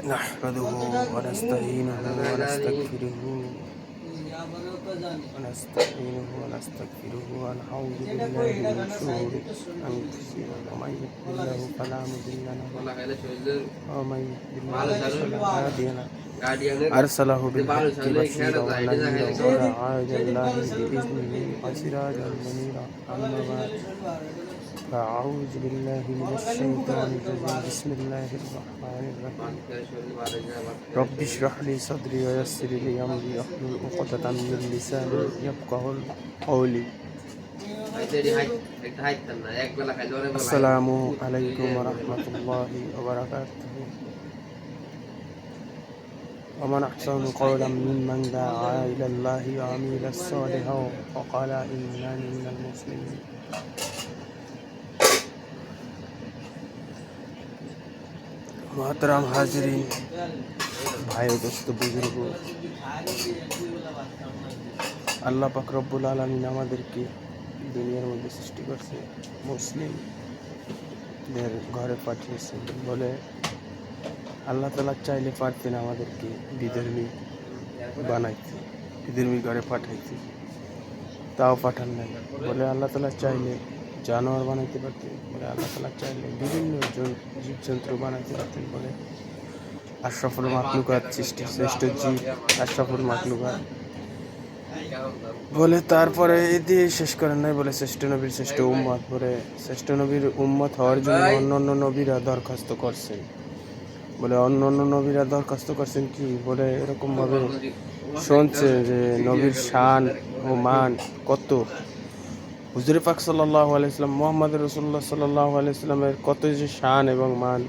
نحمده ونستعينه ونستغفره ونعوذ بالله من شرور أنفسنا ومن يهده الله فلا مضل له ومن يضلل فلا هادي له أرسله بالحق بشيرا ونذيرا وداعيا الله بإذنه وسراجا منيرا أما بعد فأعوذ بالله من الشيطان الرجيم بسم الله الرحمن الرحيم رب اشرح لي صدري ويسر لي أمري واحلل عقدة من لساني يفقهوا قولي السلام عليكم ورحمة الله وبركاته ومن أحسن قولا ممن دعا إلى الله وعمل صالحا وقال إنني من المسلمين मोहतरम हाजरीन भाइयों दोस्तों बुजुर्गों আল্লাহ পাক রব্বুল আলামিন আমাদেরকে দুনিয়ার মধ্যে সৃষ্টি করছে মুসলিমদের ঘরে পাঠিয়েছেন বলে আল্লাহ তাআলা চাইলে পারতেন আমাদেরকে বিধর্মী বানাইতে বিধর্মী ঘরে পাঠাইতে তাও পাঠান নাই বলে আল্লাহ তাআলা চাইলে জানোয়ার বানাইতে পারতেন বলে আল্লাহ তাআলা চাইলে বিভিন্ন জীবজন্তু বানাইতে পারতেন বলে আশরাফুল মাখলুকাত সৃষ্টি শ্রেষ্ঠ জীব আশরাফুল মাখলুকাত বলে তারপরে এই দিয়ে শেষ করেন নাই বলে শ্রেষ্ঠ নবীর শ্রেষ্ঠ উম্মত বলে শ্রেষ্ঠ নবীর উম্মত হওয়ার জন্য অন্যান্য নবীরা দরখাস্ত করছেন বলে অন্যান্য নবীরা দরখাস্ত করছেন কি বলে এরকম ভাবে শুনছে যে নবীর শান ও মান কত হুজুর পাক সাল্লাল্লাহু আলাইহি সাল্লাম মুহাম্মদ রাসূলুল্লাহ সাল্লাল্লাহু আলাইহি সাল্লামের কত যে শান এবং মান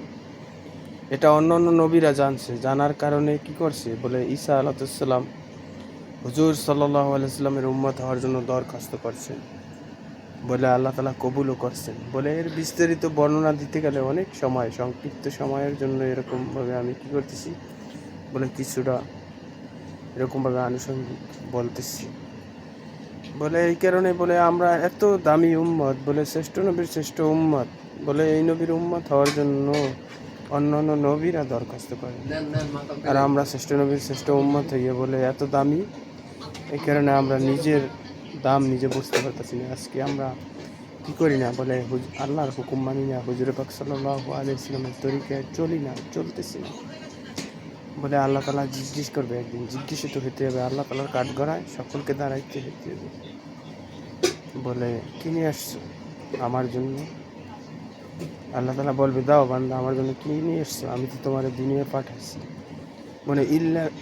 এটা অন্যান্য নবীরা জানছে জানার কারণে কি করছে বলে ঈসা আলাইহিস সালাম হুজুর সাল্লাল্লাহু আলাইহি সাল্লামের উম্মত হওয়ার জন্য দরখাস্ত করছেন বলে আল্লাহ তাআলা কবুলও করছেন বলে এর বিস্তারিত বর্ণনা দিতে গেলে অনেক সময় সংক্ষিপ্ত সময়ের জন্য এরকম ভাবে আমি কি করতেছি বলে কিছুটা এরকম ভাবে আনুষঙ্গিক বলতেছি বলে এই কারণে বলে আমরা এত দামি উম্মত বলে শ্রেষ্ঠ নবীর শ্রেষ্ঠ উম্মত বলে এই নবীর উম্মত হওয়ার জন্য অন্যান্য নবীরা দরখাস্ত করে আর আমরা শ্রেষ্ঠ নবীর শ্রেষ্ঠ উম্মত হইয়া বলে এত দামি এই কারণে আমরা নিজের দাম নিজে বুঝতে পারতেছি না আজকে আমরা কি করি না বলে আল্লাহর হুকুম মানি না হুজুর পাক সাল্লাল্লাহু আলাইহি ওয়াসাল্লামের তরিকায় চলি না চলতেছি না বলে আল্লাহ তাআলা জিজ্ঞেস করবে একদিন জিজ্ঞাসিত হতে হবে আল্লাহ তাআলার কাঠগড়ায় সকলকে দাঁড়াইতে হতে হবে বলে কি নিয়ে আসছো আমার জন্য আল্লাহ তাআলা বলবে দাও বান্দা আমার জন্য কি নিয়ে এসছো আমি তো তোমার দুনিয়ায় পাঠাইছি বলে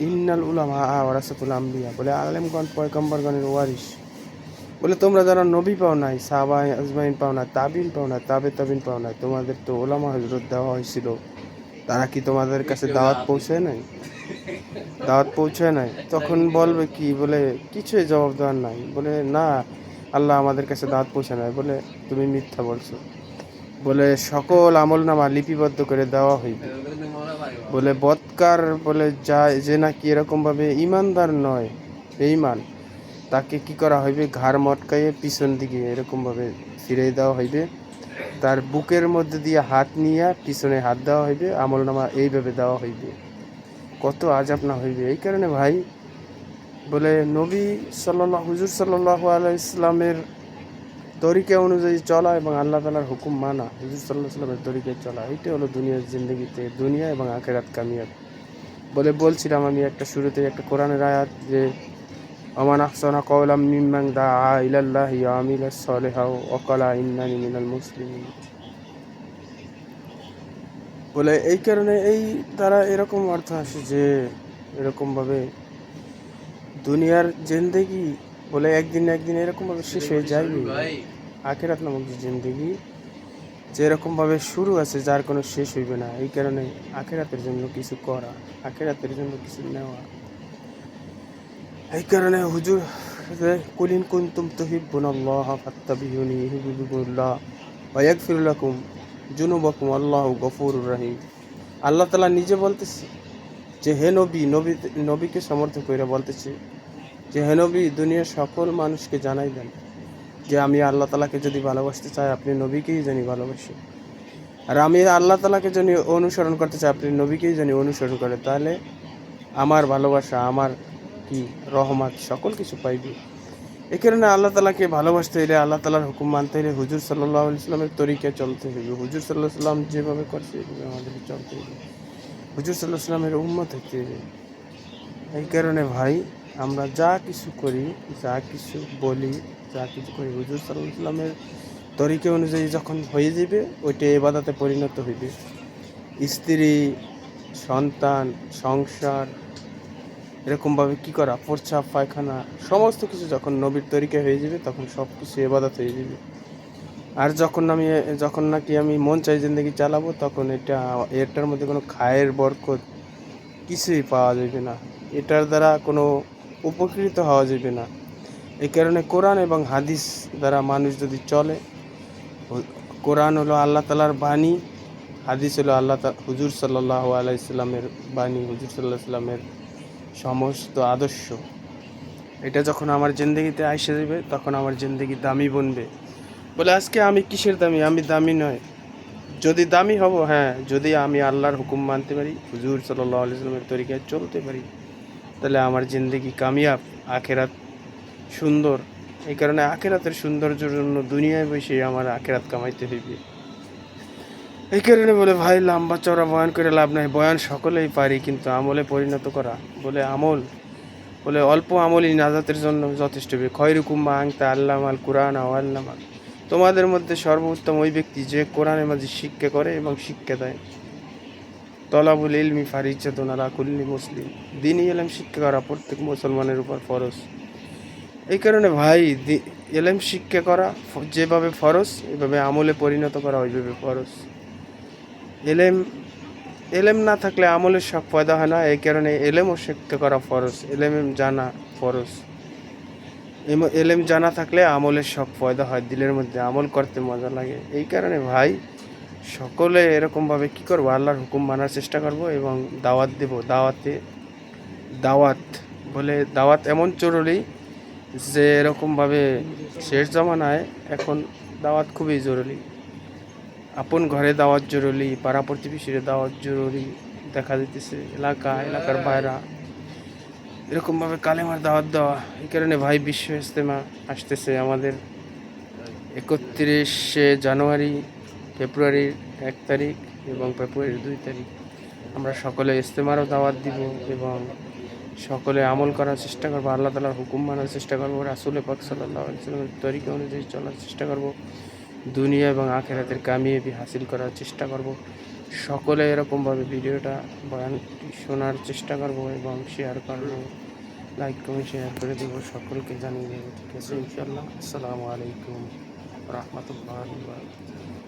ইন্নাল উলামা ওয়ারাসাতুল আম্বিয়া বলে আলেমগণ পয়গম্বরগণের ওয়ারিস বলে তোমরা যারা নবী পাও নাই সাহাবা আজমাইন পাও না তাবিন পাও না তাবিন পাও না তোমাদের তো উলামা হযরত দেওয়া হয়েছিল তারা কি তোমাদের কাছে দাওয়াত পৌঁছায় নাই তখন বলবে কি বলে কিছুই জবাব দেওয়ার নাই বলে না আল্লাহ আমাদের কাছে দাওয়াত পৌঁছায় নাই বলে তুমি মিথ্যা বলছো বলে সকল আমলনামা লিপিবদ্ধ করে দেওয়া হইবে বলে বদকার বলে যে নাকি এরকম ভাবে ইমানদার নয় বেঈমান তাকে কি করা হইবে ঘাড় মটকাইয়ে পিছন দিকে এরকম ভাবে ফিরে দেওয়া হইবে তার বুকের মধ্যে দিয়ে হাত নিয়ে পিছনে হাত দেওয়া হইবে আমলনামা এইভাবে দেওয়া হইবে কত আযাব না হইবে এই কারণে ভাই বলে নবী হুজুর সাল্লাল্লাহু আলাইহি সাল্লামের তরিকা অনুযায়ী চলা এবং আল্লাহ তাআলার হুকুম মানা হুজুর সাল্লাল্লাহু আলাইহি সাল্লামের তরিকায় চলা এইটা হলো দুনিয়ার জিন্দেগিতে দুনিয়া এবং আখিরাত কামিয়াব বলে বলছিলাম আমি একটা শুরুতে একটা কোরআনের আয়াত যে ওমান আহসানা কাওলাম মিম্মান দাআ ইলাল্লাহি ওয়া আমিলা সলিহাও ওয়া ক্বালা ইন্নানি মিনাল মুসলিমিন বলে এই কারণে এই তারা এরকম অর্থ আসে যে এরকম ভাবে দুনিয়ার জিন্দেগি বলে একদিন এরকম ভাবে শেষ হয়ে যাবে আখিরাত নামক জিন্দেগি যেরকম ভাবে শুরু আছে যার কোনো শেষ হইবে না এই কারণে আখিরাতের জন্য কিছু করা আখিরাতের জন্য কিছু নেওয়া এই কারণে হুজুর কুল ইন কুনতুম তুহিব্বুনাল্লাহ ফাত্তাবিউনি ইউহিব্বুকুমুল্লাহ ওয়া ইয়াগফির লাকুম যুনুবাকুম আল্লাহু গফুরুর রহিম আল্লাহ তাআলা নিজে বলতেছে যে হে নবীকে সমর্থন করে বলতেছে যে হে নবী দুনিয়ার সকল মানুষকে জানাই দেন যে আমি আল্লাহ তালাকে যদি ভালোবাসতে চাই আপনি নবীকেই জানি ভালোবাসি, আর আমি আল্লাহ তালাকে যদি অনুসরণ করতে চাই আপনি নবীকেই জানি অনুসরণ করে, তাহলে আমার ভালোবাসা, আমার কি রহমত সকল কিছু পাইবে। এই কারণে আল্লাহ তালাকে ভালোবাসতে হলে, আল্লাহ তালার হুকুম মানতে হলে হুজুর সাল্লাহ ইসলামের তরিকায় চলতে হবে। হুজুর সাল্লাহ সাল্লাম যেভাবে করছে এভাবে আমাদেরকে চলতে হবে, হুজুর সাল্লাহ সাল্লামের উম্মত হতে হবে। এই কারণে ভাই আমরা যা কিছু করি, যা কিছু বলি, যা কিছু করি হুজুর সাল্লাহ সাল্লামের তরিকা অনুযায়ী যখন হয়ে যাবে ওইটা ইবাদতে পরিণত হইবে। স্ত্রী, সন্তান, সংসার, এরকমভাবে কী করা, প্রস্রাব পায়খানা, সমস্ত কিছু যখন নবীর তরিকা হয়ে যাবে তখন সব কিছু ইবাদত হয়ে যাবে। আর যখন নাকি আমি মন চাই জিন্দগি চালাবো তখন এটার মধ্যে কোনো খায়ের বরকত কিছুই পাওয়া যাবে না, এটার দ্বারা কোনো উপকৃত হওয়া যাবে না। এই কারণে কোরআন এবং হাদিস দ্বারা মানুষ যদি চলে, কোরআন হলো আল্লাহ তালার বাণী, হাদিস হলো হুজুর সাল্লাহ আলাইসাল্লামের বাণী, হুজুর সাল্লাহ সাল্লামের সমস্ত আদর্শ। এটা যখন আমার জিন্দগিতে আইসে যাবে তখন আমার জিন্দগি দামি বনবে। বলে আজকে আমি কিসের দামি? আমি দামি নয়। যদি দামি হব, হ্যাঁ, যদি আমি আল্লাহর হুকুম মানতে পারি, হুজুর সাল্লাল্লাহু আলাইহি ওয়াসাল্লামের তরিকায় চলতে পারি, তাহলে আমার জিন্দগি কামিয়াব, আখেরাত সুন্দর। এই কারণে আখেরাতের সৌন্দর্যের জন্য দুনিয়ায় বসে আমার আখেরাত কামাইতে হইবে। এই কারণে বলে ভাই লম্বা চওড়া বয়ান করে লাভ নাই, বয়ান সকলেই পারি কিন্তু আমলে পরিণত করা, বলে অল্প আমলই নাজাতের জন্য যথেষ্ট হবে। খয়রুকুম মান তাআল্লামাল কুরআন ওয়া আল্লামা, তোমাদের মধ্যে সর্বোত্তম ওই ব্যক্তি যে কোরআনের মাঝে শিক্ষা করে এবং শিক্ষা দেয়। তলাবুল ইলমি ফারিজাতুন আলা কুল্লি মুসলিম, দ্বীনি ইলম শিক্ষা করা প্রত্যেক মুসলমানের উপর ফরজ। এই কারণে ভাই ইলম শিক্ষা করা যেভাবে ফরজ, এভাবে আমলে পরিণত করা ওইভাবে ফরজ। এলেম না থাকলে আমলের সব পয়দা হয় না। এই কারণে এলেমও শিক্ষা করা ফরজ, এলেম জানা ফরজ। এলেম জানা থাকলে আমলের সব পয়দা হয়, দিলের মধ্যে আমল করতে মজা লাগে। এই কারণে ভাই সকলে এরকমভাবে কী করবো, আল্লাহর হুকুম মানার চেষ্টা করব এবং দাওয়াত দেব। দাওয়াত এমন জরুরি যে এরকমভাবে শেষ জমানায় এখন দাওয়াত খুবই জরুরি। আপন ঘরে দাওয়াত জরুরি, পাড়া প্রতিবেশীর দাওয়াত জরুরি, দেখা যেতেছে এলাকার বাইরা এরকমভাবে কালেমার দাওয়াত দেওয়া। এই কারণে ভাই বিশ্ব ইজতেমা আসতেছে আমাদের 31শে জানুয়ারি, ফেব্রুয়ারির 1 তারিখ এবং ফেব্রুয়ারির 2 তারিখ। আমরা সকলে ইজতেমারও দাওয়াত দিব এবং সকলে আমল করার চেষ্টা করবো, আল্লাহ তাআলার হুকুম মানার চেষ্টা করবো, রাসূল পাক সাল্লাল্লাহু আলাইহি ওয়াসাল্লামের তরিকা অনুযায়ী চলার চেষ্টা করব, দুনিয়া এবং আখিরাতের কামিয়াবি হাসিল করার চেষ্টা করব। সকলে এরকমভাবে ভিডিওটা বয়ানটি শোনার চেষ্টা করব এবং শেয়ার করব, লাইক কমেন্ট শেয়ার করে দেবো, সকলকে জানিয়ে দেবো। ঠিক আছে ইনশাআল্লাহ। আসসালামু আলাইকুম রাহমাতুল্লাহি ওয়া বারাকাতুহু।